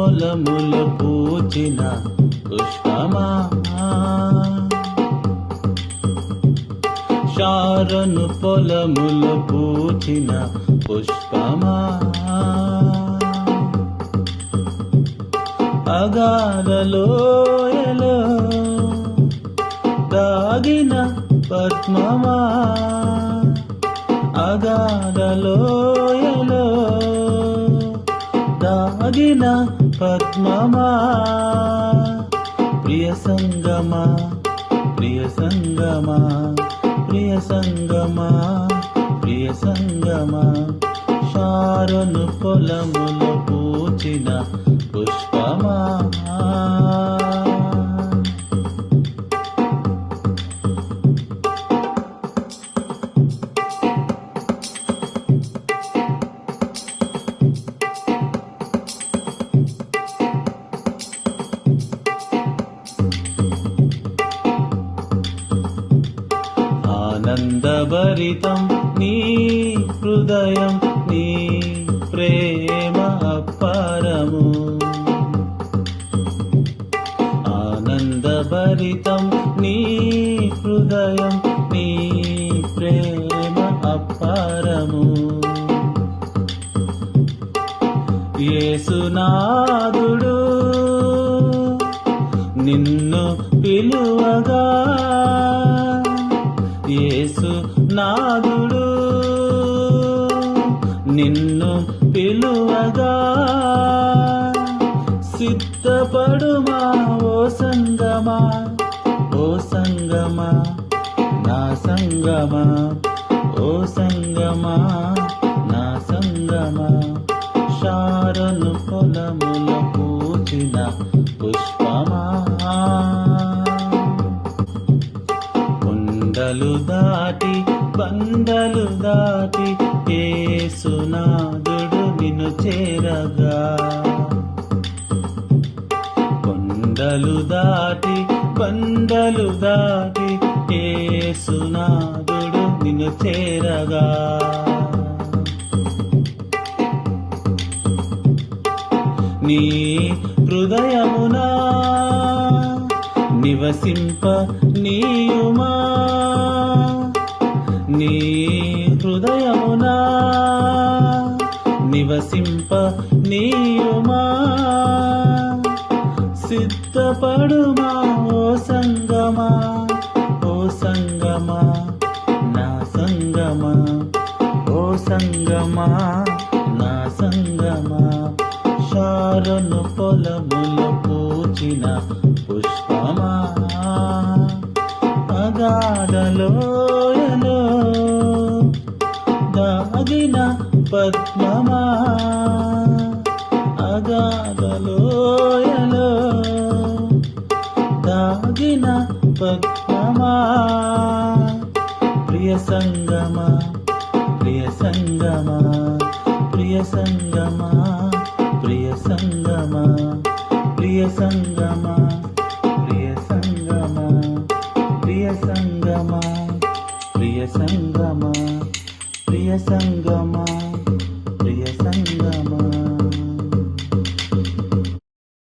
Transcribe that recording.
పొలములు పూచిన పుష్పమా, షారోను పొలములు పూచిన పుష్పమా, అగాధ లోయలో దాగిన పద్మమా, అగాధ లోయలో దాగిన పద్మమా, ప్రియ సంగమా, ప్రియ సంగమా, ప్రియ సంగమా, ప్రియ సంగమా, షారోను పొలములో పూచిన పుష్పమా. ఆనందభరితం నీ హృదయం, నీ ప్రేమ అపారము, ఆనందభరితం నీ హృదయం, నీ ప్రేమ అపారము, యేసునాథుడు నిన్ను పిలువగా, యేసునాథుడు నిన్ను పిలువగా, సిద్ధపడుమా ఓ సంగమా, ఓ సంగమా, నా సంగమా, ఓ సంగమా, నా సంగమా, షారోను పొలముల పూచిన పుష్పమా. కొండలు దాటి బండలు దాటి యేసునాథుడు నిన్ను చేరగా, కొండలు దాటి బండలు దాటి యేసునాథుడు నిన్ను చేరగా, నీ హృదయమునా నివసింప నీయుమా, నీ హృదయమునా నివసింప నీయుమా, సిద్ధపడుమా ఓ సంగమా, ఓ సంగమా, నా సంగమా, ఓ సంగమా, నా సంగమా, షారోను పొలములో పూచిన పుష్పమా, అగాధ లోయలో దాగిన పద్మమా, అగాధ లోయలో దాగిన పద్మమా, ప్రియ సంగమా, ప్రియ సంగమా, ప్రియ సంగమా, ప్రియ సంగమా, ప్రియ సంగమా, ప్రియ సంగమా, ప్రియ సంగమా, ప్రియ సంగమా, ప్రియ సంగమా.